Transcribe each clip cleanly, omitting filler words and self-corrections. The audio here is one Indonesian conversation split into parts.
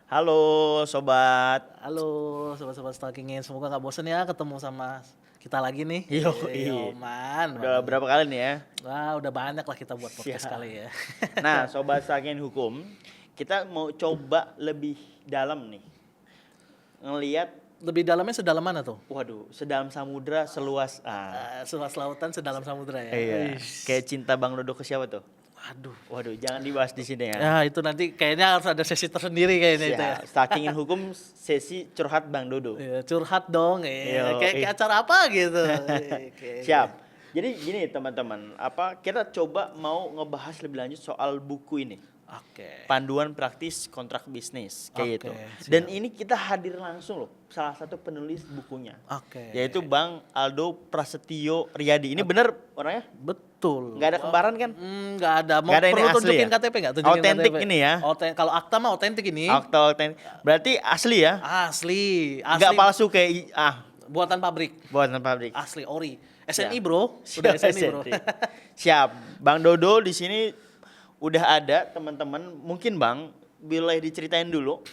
Halo sobat. Halo sobat-sobat stalkingin, semoga gak bosen ya ketemu sama kita lagi nih. Man. Udah berapa kali nih ya? Wah, udah banyak lah kita buat podcast Siap. kali ya. Nah sobat stalkingin hukum, kita mau coba lebih dalam nih. Ngeliat, Lebih dalamnya sedalam mana tuh? waduh, sedalam samudra seluas Seluas lautan sedalam samudra ya. iya. Wih. Kayak cinta Bang Dodo ke siapa tuh? Waduh. Jangan dibahas di sini ya. Ya itu nanti kayaknya harus ada sesi tersendiri kayaknya itu ya. Stalkingin hukum sesi curhat Bang Dodo. Iya, curhat dong ya. Yo, Kayak acara apa gitu. Siap. Jadi gini teman-teman, kita coba mau ngebahas lebih lanjut soal buku ini. Oke. Panduan praktis kontrak bisnis kayak Oke, gitu. siap. Dan ini kita hadir langsung loh, salah satu penulis bukunya. Oke. Yaitu Bang Aldo Prasetyo Riyadi. Ini bener orangnya? Betul. Nggak ada kembaran kan? Nggak ada. Mau Nggak ada, ini perlu asli tunjukin ya? KTP nggak? Tunjukin Autentik KTP. ini ya? Kalau akta mah autentik ini. Akta autentik. Berarti asli ya? Asli. Nggak palsu kayak Buatan pabrik. buatan pabrik. Asli ori. SNI Siap. bro. Udah SNI bro. Siap. Bang Dodo di sini udah ada teman-teman. Mungkin Bang boleh diceritain dulu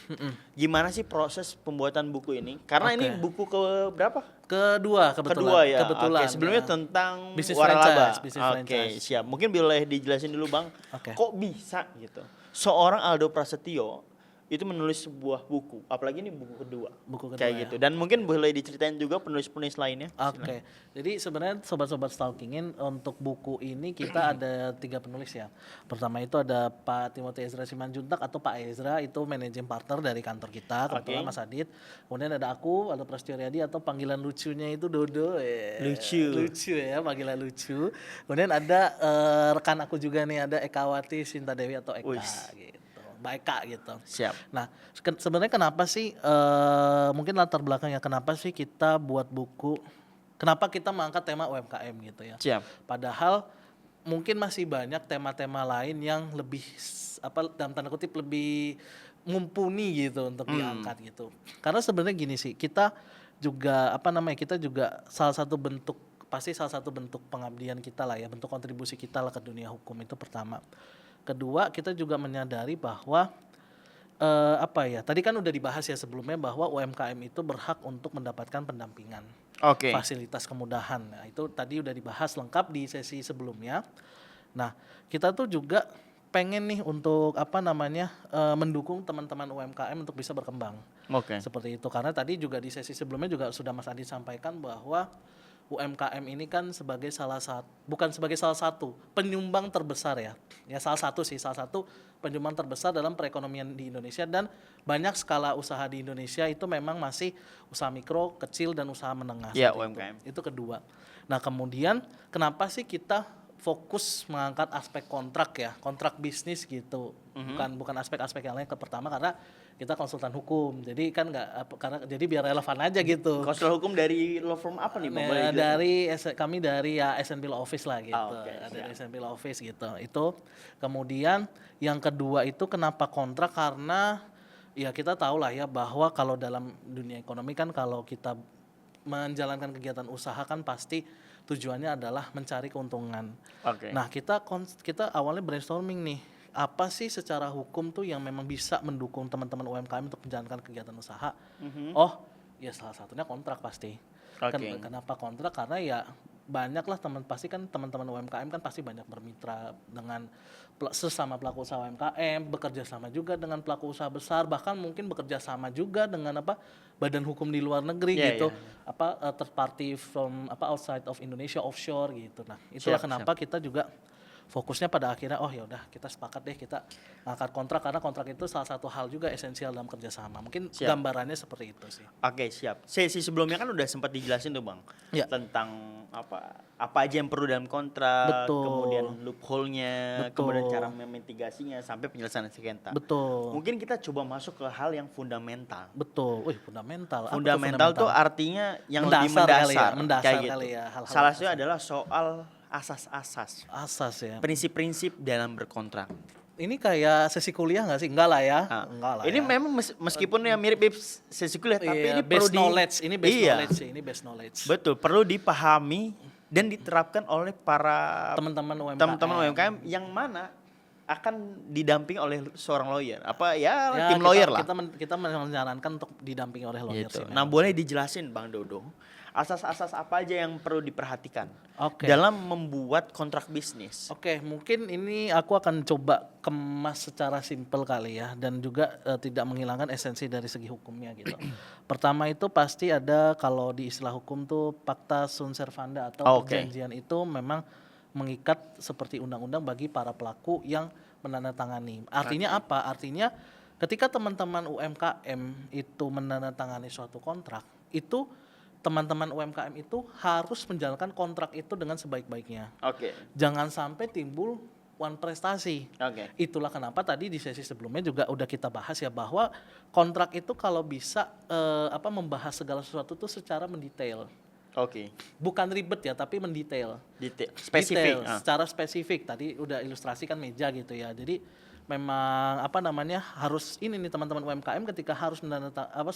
gimana sih proses pembuatan buku ini? Karena ini buku ke berapa? Kedua Ya. Kebetulan. Oke, sebelumnya ya. tentang Bisnis waralaba. franchise, bisnis Oke, franchise. siap. Mungkin boleh dijelasin dulu Bang. Oke. Kok bisa gitu? Seorang Aldo Prasetyo itu menulis sebuah buku, apalagi ini buku kedua. Buku kedua, Kayak ya. gitu. Dan mungkin boleh diceritain juga penulis-penulis lainnya. Oke, jadi sebenarnya sobat-sobat stalkingin untuk buku ini kita ada 3 penulis ya. Pertama itu ada Pak Timothy Ezra Simanjuntak atau Pak Ezra, itu managing partner dari kantor kita, kebetulan Oke. Mas Adit. Kemudian ada aku, Aldo Prasetyo Riyadi atau panggilan lucunya itu Dodo. Lucu ya, panggilan lucu. Kemudian ada rekan aku juga nih, ada Ekawati Sinta Dewi atau Eka gitu. Mbak Eka gitu. Siap. Nah, sebenarnya kenapa sih mungkin latar belakangnya kenapa sih kita buat buku, kenapa kita mengangkat tema UMKM gitu ya. Siap. Padahal mungkin masih banyak tema-tema lain yang lebih dalam tanda kutip lebih mumpuni gitu untuk diangkat gitu. Karena sebenarnya gini sih, kita juga kita juga salah satu bentuk pengabdian kita lah ya, bentuk kontribusi kita lah ke dunia hukum itu pertama. Kedua, kita juga menyadari bahwa tadi kan udah dibahas ya sebelumnya bahwa UMKM itu berhak untuk mendapatkan pendampingan, fasilitas kemudahan. Nah, itu tadi udah dibahas lengkap di sesi sebelumnya. Nah, kita tuh juga pengen nih untuk mendukung teman-teman UMKM untuk bisa berkembang. Seperti itu, karena tadi juga di sesi sebelumnya juga sudah Mas Adi sampaikan bahwa UMKM ini kan bukan sebagai salah satu penyumbang terbesar ya salah satu penyumbang terbesar dalam perekonomian di Indonesia, dan banyak skala usaha di Indonesia itu memang masih usaha mikro, kecil, dan usaha menengah. Iya, UMKM. Itu kedua. Nah kemudian kenapa sih kita fokus mengangkat aspek kontrak bisnis gitu, bukan aspek-aspek yang lain. Pertama karena kita konsultan hukum, jadi kan jadi biar relevan aja gitu. Konsultan hukum dari law firm apa nih Bang? Kami dari ya SNB Law Office lah gitu. Dari SNB Law Office gitu. Itu kemudian yang kedua itu kenapa kontrak, karena ya kita tahu lah ya bahwa kalau dalam dunia ekonomi kan kalau kita menjalankan kegiatan usaha kan pasti tujuannya adalah mencari keuntungan. Nah, kita awalnya brainstorming nih, apa sih secara hukum tuh yang memang bisa mendukung teman-teman UMKM untuk menjalankan kegiatan usaha? Oh, ya salah satunya kontrak pasti. Kenapa kontrak? Karena ya banyaklah teman-teman UMKM kan pasti banyak bermitra dengan sesama pelaku usaha UMKM, bekerja sama juga dengan pelaku usaha besar, bahkan mungkin bekerja sama juga dengan badan hukum di luar negeri gitu. Third party from outside of Indonesia, offshore gitu. Nah, itulah kenapa kita juga fokusnya pada akhirnya ya udah kita sepakat deh kita ngangkat kontrak, karena kontrak itu salah satu hal juga esensial dalam kerjasama. Mungkin gambarannya seperti itu sih. Oke, siap. Sesi sebelumnya kan udah sempat dijelasin tuh Bang, tentang apa aja yang perlu dalam kontrak, kemudian loophole-nya, kemudian cara memitigasinya sampai penyelesaian sengketa. Mungkin kita coba masuk ke hal yang fundamental. Fundamental. Fundamental tuh artinya yang lebih mendasar. Mendasar kayak kali gitu. ya. Hal-hal salah satunya adalah soal asas-asas. Asas ya. Prinsip-prinsip dalam berkontrak. Ini kayak sesi kuliah nggak sih? Enggak lah ya. Ini memang meskipun ya mirip sesi kuliah, tapi ini perlu Ini base knowledge. Betul, perlu dipahami dan diterapkan oleh para teman-teman UMKM yang mana akan didampingi oleh seorang lawyer. Apa ya tim lawyer lah. Kita menyarankan untuk didampingi oleh lawyer Gitu. sih. Nah, boleh dijelasin Bang Dodo, asas-asas apa aja yang perlu diperhatikan Oke. dalam membuat kontrak bisnis? Oke, mungkin ini aku akan coba kemas secara simpel kali ya, dan juga tidak menghilangkan esensi dari segi hukumnya gitu. Pertama itu pasti ada, kalau di istilah hukum tuh pacta sunt servanda atau perjanjian itu memang mengikat seperti undang-undang bagi para pelaku yang menandatangani. Artinya apa? Artinya ketika teman-teman UMKM itu menandatangani suatu kontrak, itu teman-teman UMKM itu harus menjalankan kontrak itu dengan sebaik-baiknya. Jangan sampai timbul wan prestasi. Itulah kenapa tadi di sesi sebelumnya juga udah kita bahas ya, bahwa kontrak itu kalau bisa membahas segala sesuatu itu secara mendetail. Bukan ribet ya, tapi mendetail. Spesifik. Secara spesifik. Tadi udah ilustrasi kan meja gitu ya. Jadi memang harus ini nih teman-teman UMKM ketika harus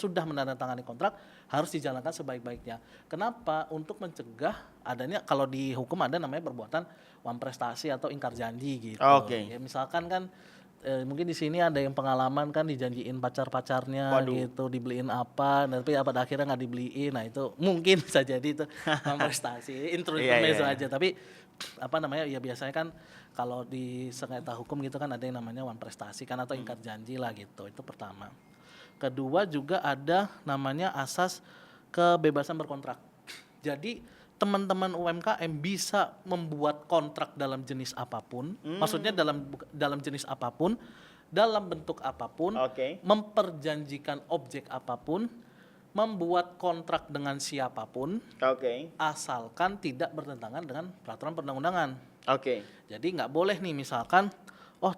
sudah menandatangani kontrak harus dijalankan sebaik-baiknya. Kenapa? Untuk mencegah adanya, kalau di hukum ada namanya perbuatan wan prestasi atau ingkar janji gitu. Ya misalkan kan mungkin di sini ada yang pengalaman kan dijanjiin pacar-pacarnya gitu, dibeliin apa, tapi pada akhirnya nggak dibeliin. Nah itu mungkin bisa jadi itu prestasi, intermezzo aja. Tapi ya biasanya kan kalau di sengketa hukum gitu kan ada yang namanya wan prestasi kan, atau ingkar janji lah gitu. Itu pertama. Kedua juga ada namanya asas kebebasan berkontrak. Jadi teman-teman UMKM bisa membuat kontrak dalam jenis apapun, maksudnya dalam jenis apapun, dalam bentuk apapun, memperjanjikan objek apapun, membuat kontrak dengan siapapun, asalkan tidak bertentangan dengan peraturan perundang-undangan. Jadi nggak boleh nih misalkan,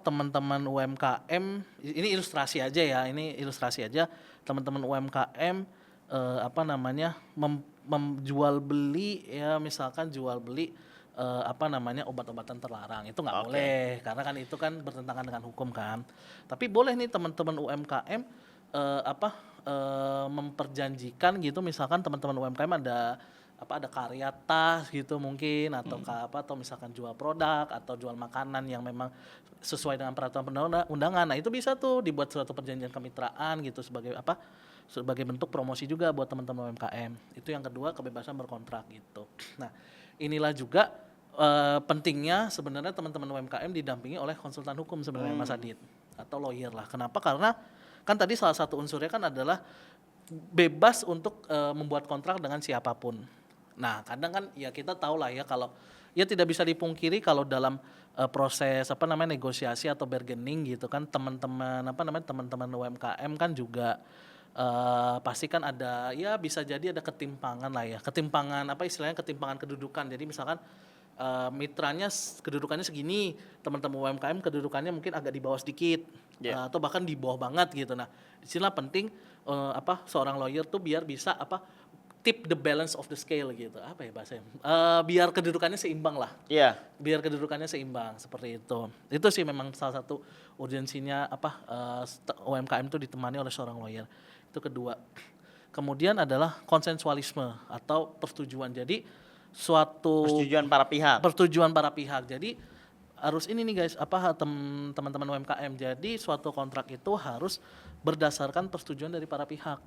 teman-teman UMKM, ini ilustrasi aja ya, teman-teman UMKM menjual beli ya, misalkan jual beli obat-obatan terlarang, itu nggak boleh karena kan itu kan bertentangan dengan hukum kan. Tapi boleh nih teman-teman UMKM memperjanjikan gitu, misalkan teman-teman UMKM ada karya tas gitu mungkin, atau atau misalkan jual produk atau jual makanan yang memang sesuai dengan peraturan perundang-undangan. Nah itu bisa tuh dibuat suatu perjanjian kemitraan gitu sebagai bentuk promosi juga buat teman-teman UMKM. Itu yang kedua, kebebasan berkontrak gitu. Nah inilah juga pentingnya sebenarnya teman-teman UMKM didampingi oleh konsultan hukum sebenarnya Mas Adit, atau lawyer lah. Kenapa? Karena kan tadi salah satu unsurnya kan adalah bebas untuk membuat kontrak dengan siapapun. Nah kadang kan ya kita tahu lah ya, kalau ya tidak bisa dipungkiri kalau dalam proses negosiasi atau bargaining gitu kan, teman-teman UMKM kan juga pasti kan ada, ya bisa jadi ada ketimpangan lah ya, ketimpangan kedudukan. Jadi misalkan mitranya kedudukannya segini, teman-teman UMKM kedudukannya mungkin agak di bawah sedikit, atau bahkan di bawah banget gitu. Nah disinilah penting seorang lawyer tuh biar bisa tip the balance of the scale gitu, bahasanya, biar kedudukannya seimbang lah. Biar kedudukannya seimbang seperti itu. Itu sih memang salah satu urgensinya UMKM itu ditemani oleh seorang lawyer. Itu kedua. Kemudian adalah konsensualisme atau persetujuan. Jadi persetujuan para pihak. Jadi harus ini nih guys, teman-teman UMKM. Jadi suatu kontrak itu harus berdasarkan persetujuan dari para pihak.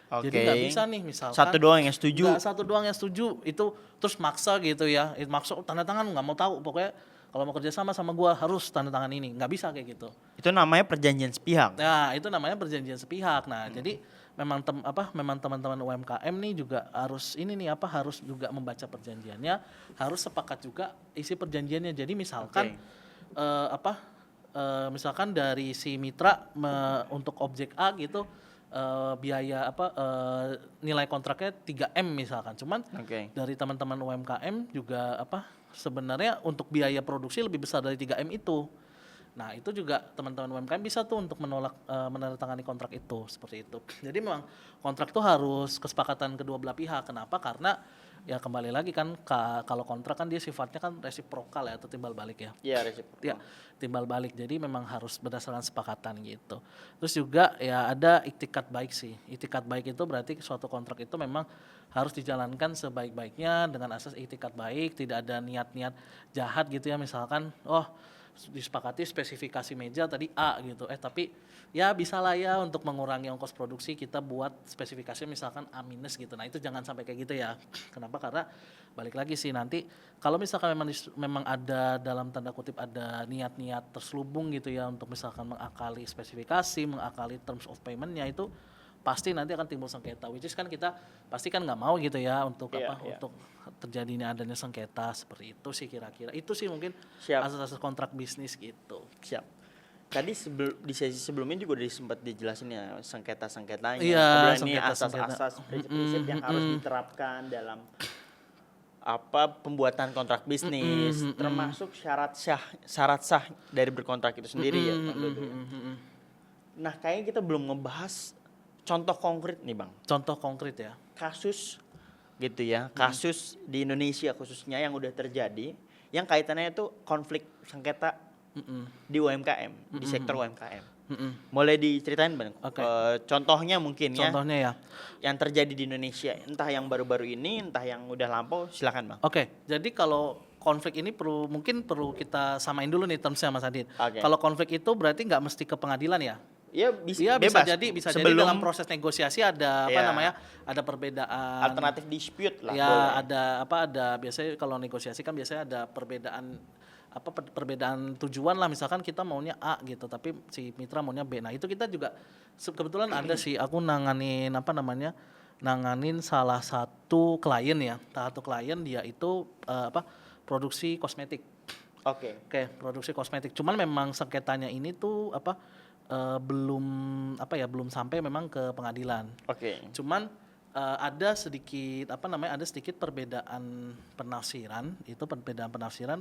Jadi nggak bisa nih misalkan satu doang yang setuju itu terus maksa gitu ya, maksa tanda tangan, nggak mau tahu, pokoknya kalau mau kerja sama gua harus tanda tangan ini, nggak bisa kayak gitu. Itu namanya perjanjian sepihak. Nah itu namanya perjanjian sepihak. Nah jadi memang teman-teman UMKM nih juga harus harus juga membaca perjanjiannya, harus sepakat juga isi perjanjiannya. Jadi misalkan misalkan dari si mitra untuk objek A gitu, biaya nilai kontraknya 3M misalkan, cuman dari teman-teman UMKM juga sebenarnya untuk biaya produksi lebih besar dari 3M itu. Nah itu juga teman-teman UMKM bisa tuh untuk menolak menandatangani kontrak itu, seperti itu. Jadi memang kontrak itu harus kesepakatan kedua belah pihak. Kenapa? Karena ya kembali lagi kan, kalau kontrak kan dia sifatnya kan resiprokal ya, atau timbal balik ya. Resiprokal. Ya, timbal balik. Jadi memang harus berdasarkan kesepakatan gitu. Terus juga ya ada iktikat baik sih. Iktikat baik itu berarti suatu kontrak itu memang harus dijalankan sebaik-baiknya dengan asas iktikat baik, tidak ada niat-niat jahat gitu ya. Misalkan disepakati spesifikasi meja tadi A gitu. Tapi ya bisa lah ya untuk mengurangi ongkos produksi kita buat spesifikasinya misalkan A- gitu. Nah itu jangan sampai kayak gitu ya. Kenapa? Karena balik lagi sih nanti kalau misalkan memang ada dalam tanda kutip ada niat-niat terselubung gitu ya untuk misalkan mengakali spesifikasi, mengakali terms of payment-nya itu pasti nanti akan timbul sengketa, which is kan kita pasti kan nggak mau gitu ya untuk untuk terjadinya adanya sengketa seperti itu sih kira-kira. Itu sih mungkin asas-asas kontrak bisnis gitu. Siap. Tadi di sesi sebelumnya juga sempat dijelasin ya sengketa-sengketanya. Iya, ini asas-asas prinsip-prinsip yang harus diterapkan dalam pembuatan kontrak bisnis, termasuk syarat sah dari berkontrak itu sendiri ya, Bang Dodo. Nah, kayaknya kita belum ngebahas contoh konkret nih, Bang. Contoh konkret ya. Kasus gitu ya. Kasus di Indonesia khususnya yang udah terjadi yang kaitannya itu konflik sengketa di UMKM, di sektor UMKM. Mulai diceritain, Bang. Contohnya mungkin ya. Contohnya ya. Yang terjadi di Indonesia, entah yang baru-baru ini, entah yang udah lampau, silakan, Bang. Jadi kalau konflik ini mungkin perlu kita samain dulu nih termsnya Mas Adit. Kalau konflik itu berarti nggak mesti ke pengadilan ya? Iya, bisa jadi dalam proses negosiasi ada ada perbedaan alternatif dispute lah. Ya, boleh. ada biasanya kalau negosiasi kan biasanya ada perbedaan tujuan lah, misalkan kita maunya A gitu tapi si mitra maunya B. Nah, itu kita juga kebetulan ada sih aku nanganin salah satu klien ya. Salah satu klien dia itu produksi kosmetik. Oke, produksi kosmetik. Cuman memang sengketanya ini tuh belum sampai memang ke pengadilan. Cuman ada sedikit perbedaan penafsiran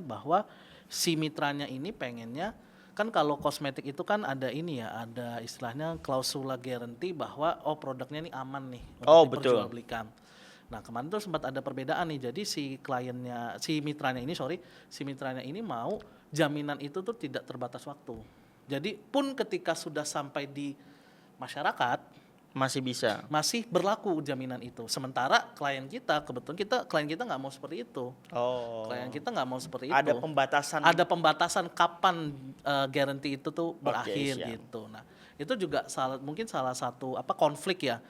bahwa si mitranya ini pengennya kan kalau kosmetik itu kan ada ada istilahnya klausula guarantee bahwa produknya ini aman nih untuk diperjualbelikan. Nah, kemarin tuh sempat ada perbedaan nih. Jadi si mitranya ini mau jaminan itu tuh tidak terbatas waktu. Jadi pun ketika sudah sampai di masyarakat masih berlaku jaminan itu. Sementara klien kita nggak mau seperti itu. Klien kita nggak mau seperti itu. Ada pembatasan kapan guarantee itu tuh berakhir gitu. Nah, itu juga mungkin salah satu konflik ya.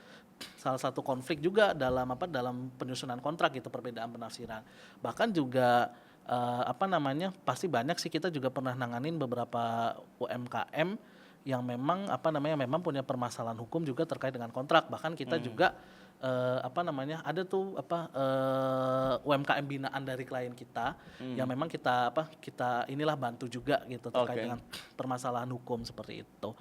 Salah satu konflik juga dalam penyusunan kontrak gitu, perbedaan penafsiran. Bahkan juga pasti banyak sih, kita juga pernah nanganin beberapa UMKM yang memang memang punya permasalahan hukum juga terkait dengan kontrak. Bahkan kita juga ada tuh UMKM binaan dari klien kita yang memang kita bantu juga gitu terkait dengan permasalahan hukum seperti itu.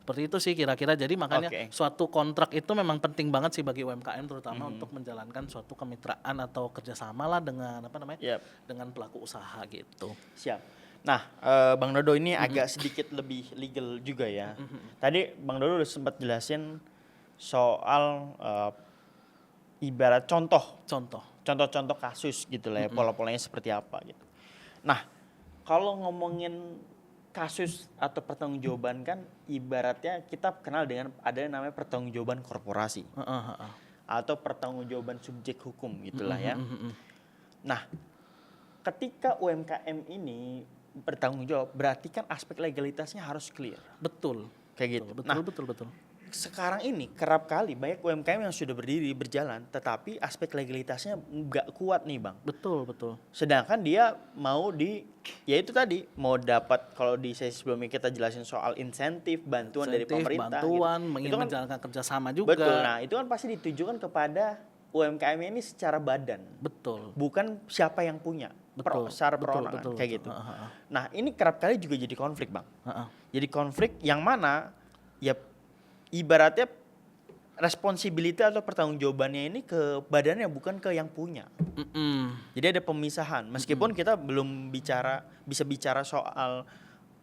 Seperti itu sih kira-kira. Jadi makanya suatu kontrak itu memang penting banget sih bagi UMKM terutama untuk menjalankan suatu kemitraan atau kerjasama lah dengan dengan pelaku usaha gitu. Siap. Nah, Bang Dodo ini agak sedikit lebih legal juga ya. Tadi Bang Dodo udah sempat jelasin soal ibarat contoh-contoh kasus gitu lah ya, pola-polanya seperti apa gitu. Nah, kalau ngomongin kasus atau pertanggungjawaban kan ibaratnya kita kenal dengan ada yang namanya pertanggungjawaban korporasi atau pertanggungjawaban subjek hukum gitulah ya. Nah, ketika UMKM ini bertanggung jawab berarti kan aspek legalitasnya harus clear. Betul. Kayak gitu. Betul. Sekarang ini kerap kali banyak UMKM yang sudah berdiri berjalan tetapi aspek legalitasnya nggak kuat nih, Bang. Betul. Sedangkan dia mau yaitu tadi mau dapat, kalau di sesi sebelumnya kita jelasin soal insentif, bantuan dari pemerintah gitu. Itu kan menjalankan kerjasama juga. Betul. Nah, itu kan pasti ditujukan kepada UMKM ini secara badan. Betul. Bukan siapa yang punya. Secara perorangan kayak gitu. Nah, ini kerap kali juga jadi konflik, Bang. Jadi konflik yang mana ya ibaratnya responsibility atau pertanggungjawabannya ini ke badannya bukan ke yang punya. Jadi ada pemisahan. Meskipun kita belum bisa bicara soal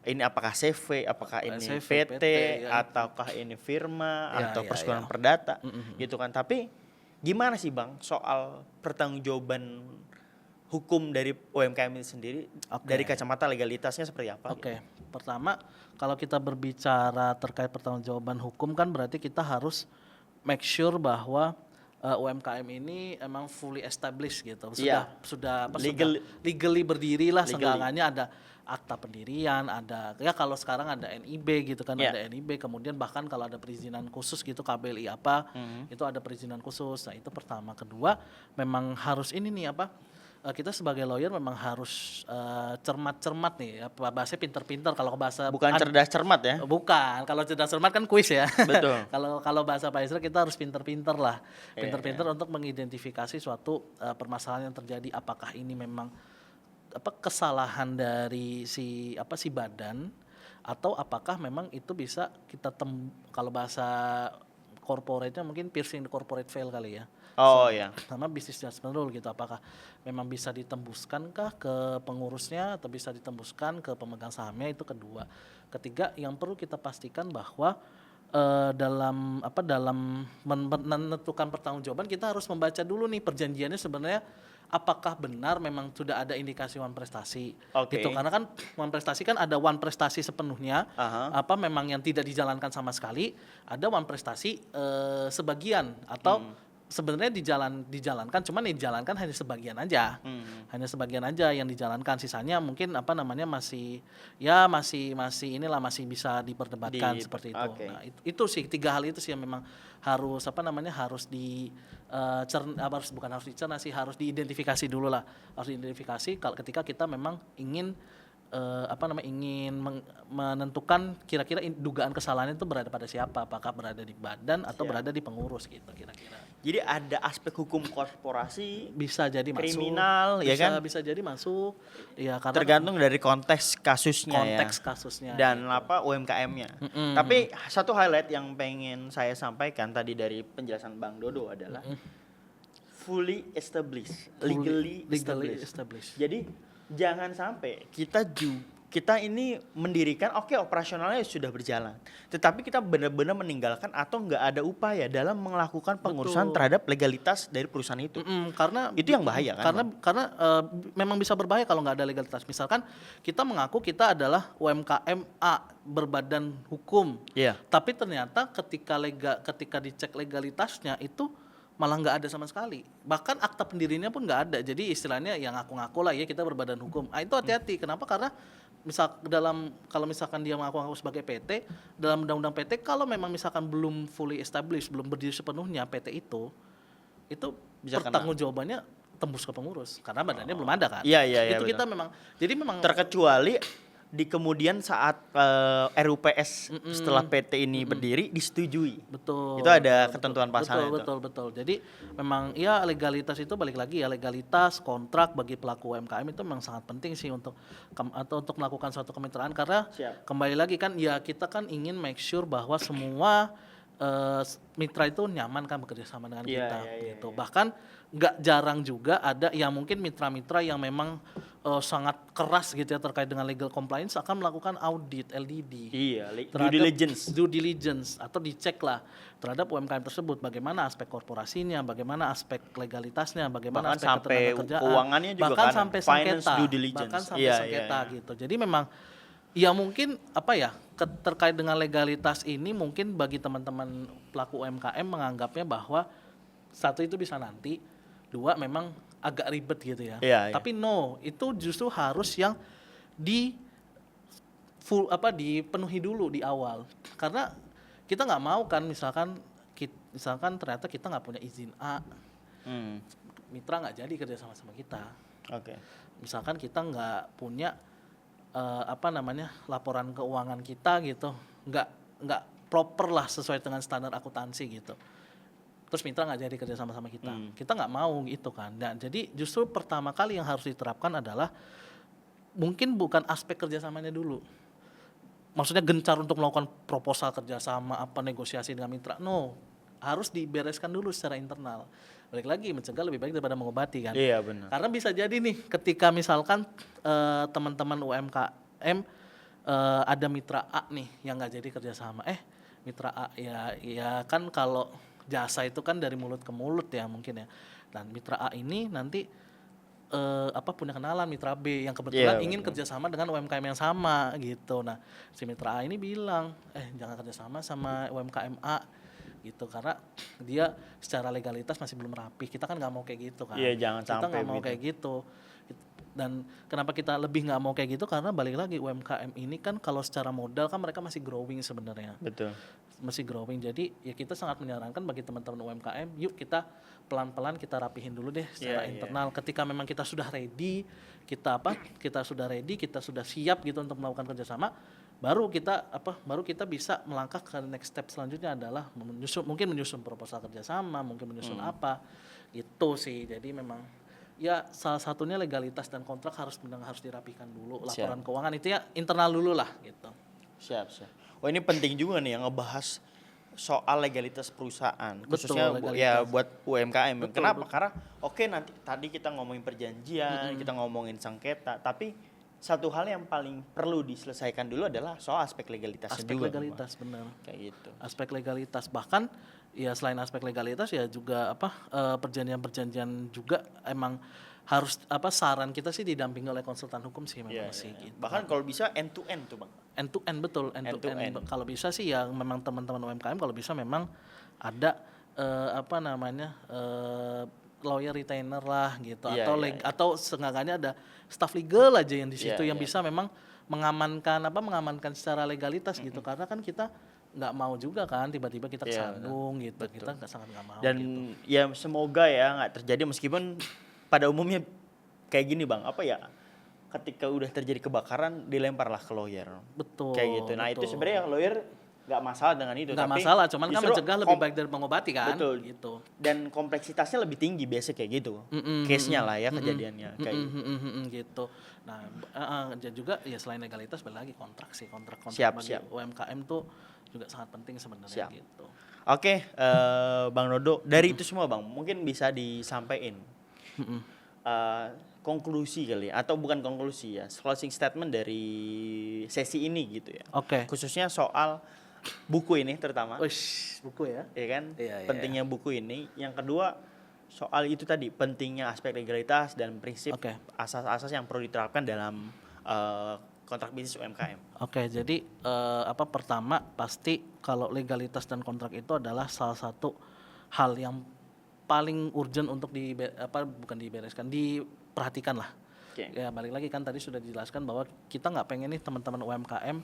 ini apakah CV, apakah ini PT, ataukah ini firma atau persekutuan perdata gitu kan. Tapi gimana sih, Bang, soal pertanggungjawaban hukum dari UMKM ini sendiri dari kacamata legalitasnya seperti apa? Gitu? Pertama, kalau kita berbicara terkait pertanggungjawaban hukum kan berarti kita harus make sure bahwa UMKM ini emang fully established gitu. Iya. Sudah Legally berdiri lah, seenggaknya ada akta pendirian, ada ya kalau sekarang ada NIB gitu kan, ada NIB, kemudian bahkan kalau ada perizinan khusus gitu KBLI apa, itu ada perizinan khusus. Nah, itu pertama. Kedua, memang harus ini nih kita sebagai lawyer memang harus cermat-cermat nih, bahasanya pinter-pinter. Kalau bahasa bukan cerdas cermat ya? Bukan, kalau cerdas cermat kan kuis ya. Betul. Kalau bahasa Pak Isra kita harus pinter-pinter lah, pinter-pinter untuk mengidentifikasi suatu permasalahan yang terjadi. Apakah ini memang kesalahan dari si badan, atau apakah memang itu bisa kita kalau bahasa corporate-nya mungkin piercing the corporate veil kali ya. Sama business judgment rule gitu, apakah memang bisa ditembuskankah ke pengurusnya atau bisa ditembuskan ke pemegang sahamnya, itu kedua. Ketiga, yang perlu kita pastikan bahwa dalam menentukan pertanggungjawaban kita harus membaca dulu nih perjanjiannya sebenarnya apakah benar memang sudah ada indikasi wan prestasi gitu, karena kan wan prestasi kan ada wan prestasi sepenuhnya, memang yang tidak dijalankan sama sekali, ada wan prestasi sebagian atau sebenarnya dijalankan, cuman dijalankan hanya sebagian aja, yang dijalankan, sisanya mungkin masih bisa diperdebatkan seperti itu. Nah, itu sih 3 hal itu sih yang memang harus harus diidentifikasi dulu lah, harus diidentifikasi ketika kita memang ingin menentukan kira-kira dugaan kesalahan itu berada pada siapa, apakah berada di badan atau berada di pengurus gitu kira-kira. Jadi ada aspek hukum korporasi, bisa jadi kriminal, masuk, ya kan? Bisa jadi masuk, ya karena tergantung dari konteks kasusnya kasusnya dan gitu. UMKM-nya. Tapi satu highlight yang pengen saya sampaikan tadi dari penjelasan Bang Dodo adalah fully established, legally established. Jadi jangan sampai kita ini mendirikan, operasionalnya sudah berjalan, tetapi kita benar-benar meninggalkan atau nggak ada upaya dalam melakukan pengurusan terhadap legalitas dari perusahaan itu. Karena itu yang bahaya kan? Karena memang bisa berbahaya kalau nggak ada legalitas. Misalkan kita mengaku kita adalah UMKM A berbadan hukum, tapi ternyata ketika dicek legalitasnya itu malah nggak ada sama sekali, bahkan akta pendirinya pun nggak ada. Jadi istilahnya yang ngaku-ngaku lah ya kita berbadan hukum. Itu hati-hati. Kenapa? Karena kalau misalkan dia mengaku-ngaku sebagai PT, dalam undang-undang PT kalau memang misalkan belum fully established, belum berdiri sepenuhnya PT itu pertanggungjawabannya tembus ke pengurus karena badannya belum ada kan. Itu kita memang, jadi memang terkecuali di kemudian saat RUPS setelah PT ini berdiri disetujui. Betul. Itu ada ketentuan pasal itu. Betul. Jadi memang ya legalitas itu balik lagi ya, legalitas kontrak bagi pelaku UMKM itu memang sangat penting sih untuk melakukan suatu kemitraan, karena kembali lagi kan ya kita kan ingin make sure bahwa semua mitra itu nyaman kan bekerja sama dengan kita gitu. Bahkan nggak jarang juga ada yang mungkin mitra-mitra yang memang sangat keras gitu ya terkait dengan legal compliance akan melakukan audit LDD. Due diligence atau dicek lah terhadap UMKM tersebut, bagaimana aspek korporasinya, bagaimana aspek legalitasnya, bagaimana bahkan aspek ketenagakerjaan, keuangannya juga bahkan sampai sengketa, gitu. Jadi memang ya mungkin terkait dengan legalitas ini mungkin bagi teman-teman pelaku UMKM menganggapnya bahwa satu itu bisa nanti, dua memang agak ribet gitu ya. Tapi no, itu justru harus yang dipenuhi dulu di awal. Karena kita nggak mau kan misalkan ternyata kita nggak punya izin A, mitra nggak jadi kerja sama kita. Misalkan kita nggak punya laporan keuangan kita gitu, nggak proper lah sesuai dengan standar akuntansi gitu, terus mitra nggak jadi kerja sama kita, kita nggak mau gitu kan. Dan jadi justru pertama kali yang harus diterapkan adalah mungkin bukan aspek kerjasamanya dulu, maksudnya gencar untuk melakukan proposal kerjasama negosiasi dengan mitra, harus dibereskan dulu secara internal. Balik lagi, mencegah lebih baik daripada mengobati kan. Iya benar. Karena bisa jadi nih ketika misalkan teman-teman UMKM ada mitra A nih yang nggak jadi kerjasama, mitra A ya kan kalau jasa itu kan dari mulut ke mulut ya mungkin ya. Dan mitra A ini nanti punya kenalan mitra B yang kebetulan ingin kerjasama dengan UMKM yang sama gitu. Nah si mitra A ini bilang jangan kerjasama sama UMKM A gitu, karena dia secara legalitas masih belum rapi. Kita kan nggak mau kayak gitu kan. Iya, jangan Kita sampai nggak mau kayak gitu. Dan kenapa kita lebih nggak mau kayak gitu, karena balik lagi UMKM ini kan kalau secara modal kan mereka masih growing sebenarnya. Betul. Masih growing, jadi ya kita sangat menyarankan bagi teman-teman UMKM, yuk kita pelan-pelan kita rapihin dulu deh secara internal. Ketika memang kita sudah ready, kita sudah siap gitu untuk melakukan kerjasama, baru kita bisa melangkah ke next step selanjutnya adalah menyusun proposal kerjasama, mungkin menyusun apa gitu sih. Jadi memang ya salah satunya legalitas dan kontrak harus dirapikan dulu. Laporan keuangan itu ya internal dulu lah gitu. Siap. Oh, ini penting juga nih yang ngebahas soal legalitas perusahaan, khususnya ya buat UMKM. Kenapa? Karena nanti tadi kita ngomongin perjanjian, kita ngomongin sengketa, tapi satu hal yang paling perlu diselesaikan dulu adalah soal aspek legalitasnya juga. Aspek legalitas, benar. Kayak gitu. Aspek legalitas, bahkan ya selain aspek legalitas ya juga perjanjian-perjanjian juga emang harus saran kita sih didampingi oleh konsultan hukum sih memang sih. Gitu. Bahkan kalau bisa end to end tuh, Bang. End to end, betul, end to end. Kalau bisa sih ya memang teman-teman UMKM kalau bisa memang ada lawyer retainer lah gitu, atau seenggaknya ada staff legal aja yang di situ yang bisa memang mengamankan secara legalitas gitu, karena kan kita nggak mau juga kan tiba-tiba kita kesandung gitu. Betul. Kita sangat nggak mau. Dan gitu. ya semoga ya nggak terjadi, meskipun pada umumnya kayak gini Bang, ketika udah terjadi kebakaran dilemparlah ke lawyer. Betul. Kayak gitu. Nah, itu sebenarnya lawyer nggak masalah dengan itu. Nggak masalah, cuman kan mencegah lebih baik dari mengobati kan. Betul. Gitu. Dan kompleksitasnya lebih tinggi biasa kayak gitu. Case-nya lah ya, kejadiannya kayak gitu. Nah, juga ya selain legalitas balik lagi kontrak bagi UMKM tuh juga sangat penting sebenarnya gitu. Oke, Bang Dodo, dari itu semua Bang, mungkin bisa disampaikan konklusi kali, atau bukan konklusi ya, closing statement dari sesi ini gitu ya. Oke. Khususnya soal buku ini terutama. Buku ya. Iya kan? Pentingnya buku ini. Yang kedua soal itu tadi, pentingnya aspek legalitas dan prinsip asas-asas yang perlu diterapkan dalam kontrak bisnis UMKM. Oke, jadi pertama pasti kalau legalitas dan kontrak itu adalah salah satu hal yang paling urgent untuk diperhatikan lah. Ya balik lagi kan tadi sudah dijelaskan bahwa kita nggak pengen nih teman-teman UMKM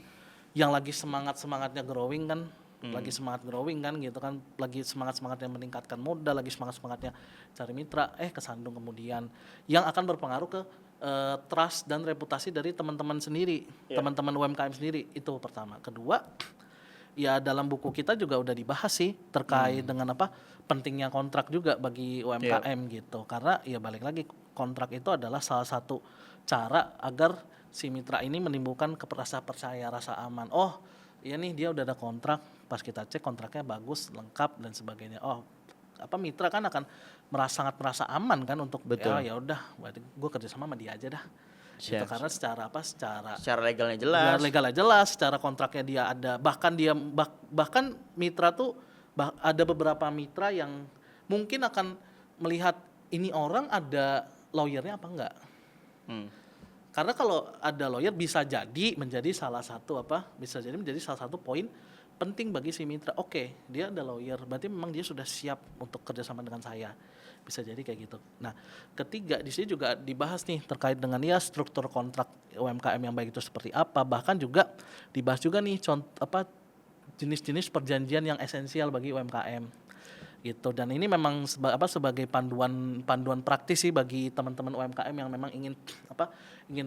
yang lagi semangatnya growing kan, lagi semangat growing kan gitu kan, lagi semangatnya meningkatkan modal, lagi semangatnya cari mitra, kesandung kemudian, yang akan berpengaruh ke trust dan reputasi dari teman-teman sendiri, teman-teman UMKM sendiri. Itu pertama. Kedua, ya dalam buku kita juga udah dibahas sih terkait dengan pentingnya kontrak juga bagi UMKM gitu. Karena ya balik lagi, kontrak itu adalah salah satu cara agar si mitra ini menimbulkan rasa percaya, rasa aman. Oh, iya nih dia udah ada kontrak, pas kita cek kontraknya bagus, lengkap dan sebagainya. Oh, mitra kan akan sangat merasa aman kan untuk ya udah, gue kerja sama dia aja dah. Gitu, karena secara legalnya jelas. Legalnya jelas, secara kontraknya dia ada, bahkan mitra tuh ada beberapa mitra yang mungkin akan melihat ini orang ada lawyernya apa enggak. Karena kalau ada lawyer bisa jadi menjadi salah satu poin penting bagi si mitra. Oke, dia ada lawyer, berarti memang dia sudah siap untuk kerjasama dengan saya. Bisa jadi kayak gitu. Nah, ketiga di sini juga dibahas nih terkait dengan struktur kontrak UMKM yang baik itu seperti apa. Bahkan juga dibahas juga nih jenis-jenis perjanjian yang esensial bagi UMKM. Gitu. Dan ini memang sebagai panduan praktis sih bagi teman-teman UMKM yang memang ingin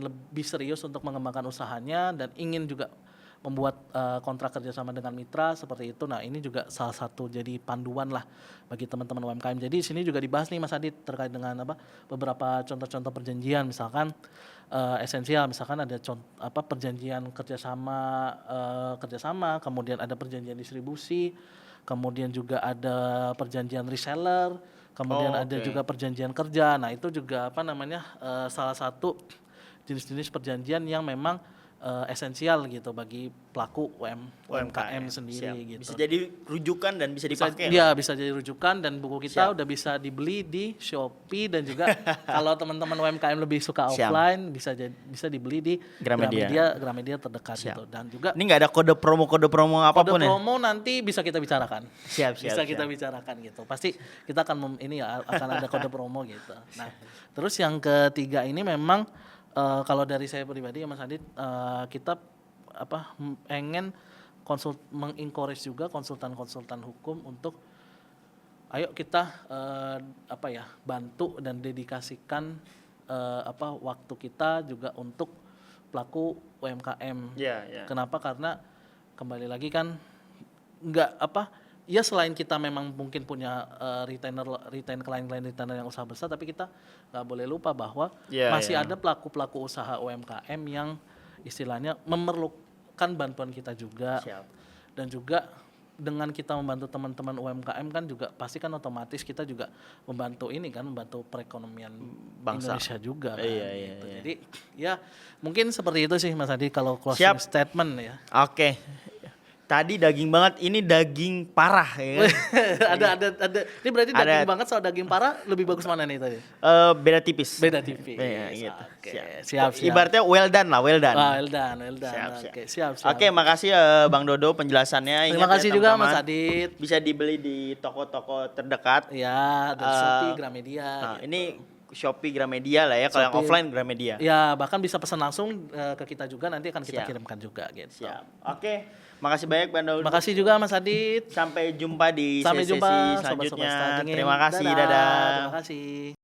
lebih serius untuk mengembangkan usahanya dan ingin juga membuat kontrak kerjasama dengan mitra seperti itu. Nah, ini juga salah satu jadi panduan lah bagi teman-teman UMKM. Jadi sini juga dibahas nih Mas Adit terkait dengan beberapa contoh-contoh perjanjian, misalkan esensial, misalkan ada perjanjian kerjasama, kemudian ada perjanjian distribusi, kemudian juga ada perjanjian reseller, kemudian ada juga perjanjian kerja. Nah, itu juga salah satu jenis-jenis perjanjian yang memang esensial gitu bagi pelaku UMKM sendiri gitu. Bisa jadi rujukan dan bisa dipakai. Bisa jadi rujukan, dan buku kita udah bisa dibeli di Shopee, dan juga kalau teman-teman UMKM lebih suka offline bisa dibeli di Gramedia terdekat gitu. Dan juga ini nggak ada kode promo apapun ya. Kode promo nanti bisa kita bicarakan. Siap. Kita bicarakan gitu. Pasti kita akan akan ada kode promo gitu. Nah, terus yang ketiga ini memang kalau dari saya pribadi ya Mas Adit, kita pengen mengencourage juga konsultan-konsultan hukum untuk ayo kita bantu dan dedikasikan waktu kita juga untuk pelaku UMKM. Kenapa? Karena kembali lagi kan selain kita memang mungkin punya klien-klien retainer yang usaha besar, tapi kita nggak boleh lupa bahwa masih ada pelaku-pelaku usaha UMKM yang istilahnya memerlukan bantuan kita juga. Dan juga dengan kita membantu teman-teman UMKM kan juga pasti kan otomatis kita juga membantu perekonomian bangsa Indonesia juga kan. Gitu. Jadi ya mungkin seperti itu sih Mas Adi kalau closing statement ya. Oke. Tadi daging banget, ini daging parah ya kan? ada. Ini berarti daging banget sama daging parah lebih bagus mana nih tadi? Beda tipis. Ya, gitu. Siap. Ibaratnya well done. Well done. Siap. Oke, makasih Bang Dodo penjelasannya. Terima kasih juga Mas Adit. Bisa dibeli di toko-toko terdekat. Ya, dari Shopee, Gramedia. Ini Shopee, Gramedia lah ya. Kalau yang offline Gramedia. Ya, bahkan bisa pesan langsung ke kita juga, nanti akan kita kirimkan juga gitu. Siap. Oke. Makasih banyak Bang Dodo. Makasih juga Mas Adit. Sampai jumpa di sesi selanjutnya. Terima kasih. Dadah. Terima kasih.